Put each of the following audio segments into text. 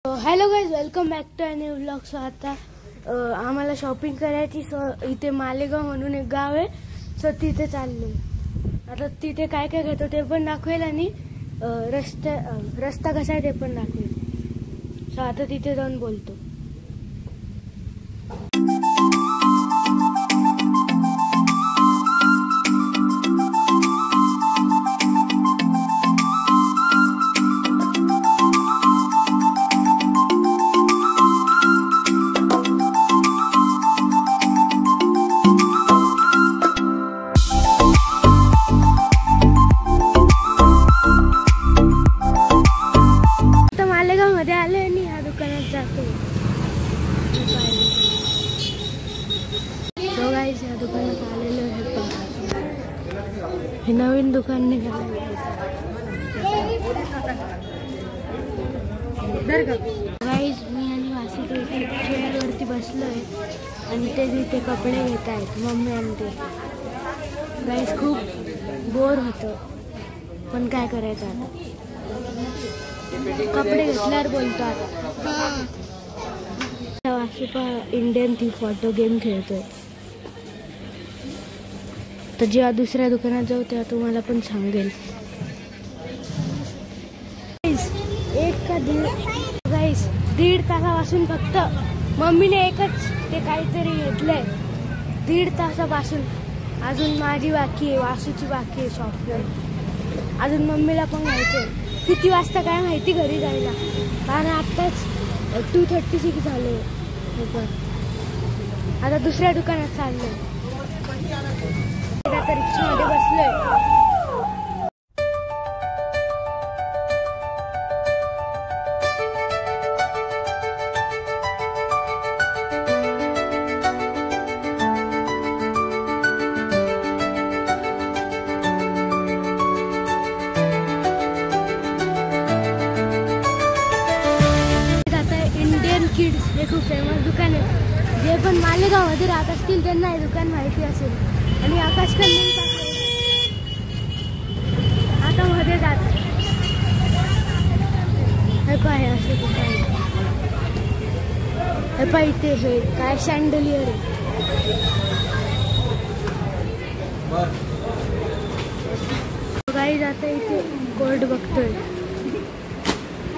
Hello guys, welcome back to new vlog. So आता आम्हाला shopping करायची. सो इथे मालेगाव म्हणून एक गाव आहे. सो तिथे चाललोय. आता तिथे काय काय घेतो ते पण दाखवेल आणि रस्ता कसा आहे ते पण दाखवेल. सो आता तिथे जाऊन बोलतो. मध्ये आले आणि ह्या दुकानात जातो. सो गाईज, ह्या दुकानात आलेलो आहे. हे नवीन दुकान निघालं. गाईज, मी आणि वासी इथे चेअरवरती बसलोय आणि ते तिथे कपडे घेत आहेत. मम्मी आणि ते. गाईज, खूप बोर होतं पण काय करायचं आता. कपडे घेतल्यावर बोलतो आता. इंडियन थीफ फोटो गेम खेळतोय. तर जेव्हा दुसऱ्या दुकानात जाऊ तेव्हा तुम्हाला पण सांगेल. दीड तासापासून फक्त मम्मीने एकच ते काहीतरी घेतलंय. 1.5 तासापासून अजून माझी बाकी आहे, वासूची बाकी आहे सॉफ्टवेअर. अजून मम्मीला पण घ्यायचंय. किती वाजता काय माहिती घरी जायला, कारण आत्ताच 2:36 झाले. आता दुसऱ्या दुकानात चाललोय. आता रिक्षामध्ये बसलोय. किड्स हे खूप फेमस दुकान आहे. जे पण मालेगावमध्ये राहत असतील त्यांना हे दुकान माहिती असेल. आणि आकाश आता मध्ये जात हे पाय असे दुकान. हे पाय इथे हे काय शँडलियर आहे. गाईज, आता इथे कोट बघतोय.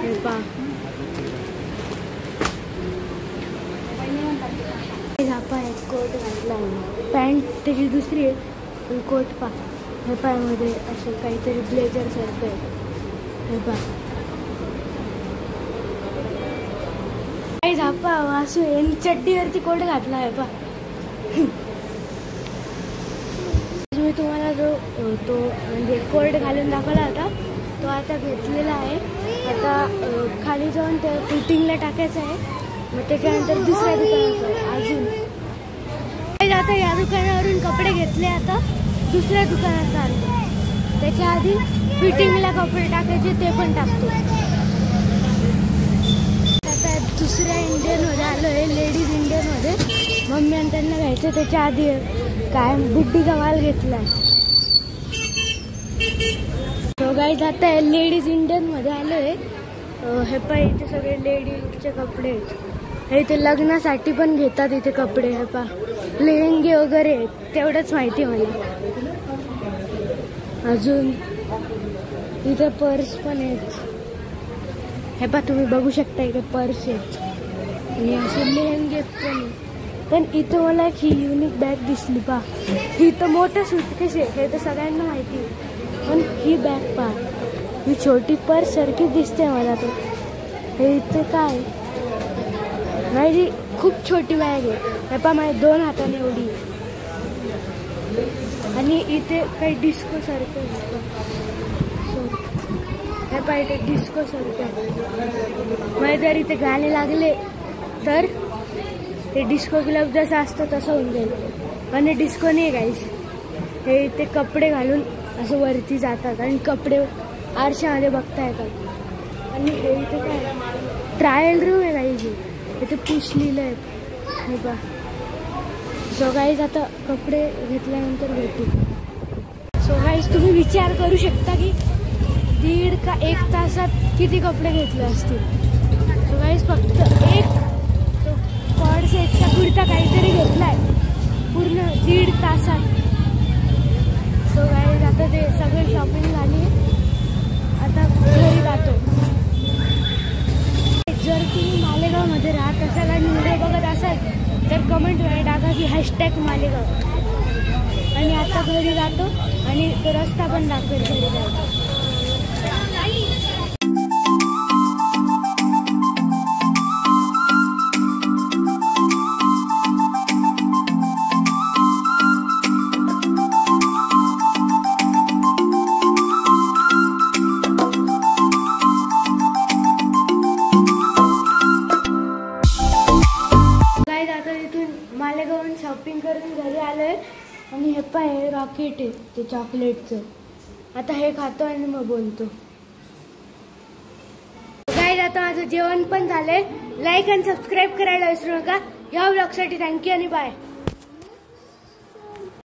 हे पा एक कोट घातला आहे. पॅन्ट त्याची दुसरी आहे पण कोट पा. हे पायामध्ये असं काहीतरी ब्लेझर सारखं आहे. हे पा काही झापा वासू यांनी चड्डीवरती कोट घातला आहे. पा मी तुम्हाला जो तो म्हणजे कोट घालून दाखवला होता तो आता घेतलेला आहे. आता खाली जाऊन त्या फिटिंगला टाकायचं आहे. मग त्याच्यानंतर दुसऱ्या दुकानात अजून आता या दुकानावरून कपडे घेतले. आता दुसऱ्या दुकानात चालतो. त्याच्या आधी फिटिंगला कपडे टाकायचे ते पण टाकतो. आता दुसऱ्या इंडियनमध्ये आलो आहे, लेडीज इंडियनमध्ये. मम्मी आणि त्यांना घ्यायचं. त्याच्या आधी काय बुड्डीचा माल घेतला. तो गाईज, आता लेडीज इंडियनमध्ये आलो आहे. हे पाय इथे सगळे लेडीजचे कपडे आहेत. हे इथे लग्नासाठी पण घेतात इथे कपडे. हे पा लेहंगे वगैरे तेवढंच माहिती मला. अजून इथे पर्स पण आहेत. हे पा तुम्ही बघू शकता इथे पर्स आहेत आणि असे लेहंगे पण इथं मला एक ही युनिक बॅग दिसली. पा ही तर मोठं सूटकेस आहे, हे तर सगळ्यांना माहिती आहे. पण ही बॅग पा, ही छोटी पर्स सारखी दिसते मला. तर हे इथे काय माझी खूप छोटी बॅग आहे. हे पा माझ्या 2 हाताने एवढी. आणि इथे काही डिस्को सारखं हे पा इथे डिस्को सारखं. मग जर इथे गाणे लागले तर ते डिस्को क्लब जसं असतं तसं होऊन जाईल. पण हे डिस्को नाही गाईस. हे इथे कपडे घालून असं वरती जातात आणि कपडे आरशामध्ये बघता येतात. आणि हे इथे काय ट्रायल रूम आहे गाईज. इथे पुश लिहिलं आहे. हे बा. सो गाईज, आता कपडे घेतल्यानंतर भेटू. सो गाईज, तुम्ही विचार करू शकता की 1.5 का 1 तासात किती कपडे घेतले असतील. सो गाईज पूर्ण 1.5 तासात. सो गाईज आता ते सगळे शॉपिंग झाली, आता घरी जातो. जर तुम्ही मालेगावमध्ये राहत असाल आणि व्हिडिओ बघत असाल तर कमेंटमध्ये टाका की #मालेगाव. आणि आता घरी जातो आणि तो रस्ता पण दाखवेल घरी जायचा. आता इथून मालेगावहून शॉपिंग करून घरी आलोय आणि हे पाय रॉकेट आहे ते चॉकलेटचं. आता हे खातो आणि मग बोलतो. गाईज आता माझं जेवण पण झालंय. लाईक आणि सबस्क्राईब करायला विसरू नका. या व्लॉगसाठी थँक्यू आणि बाय.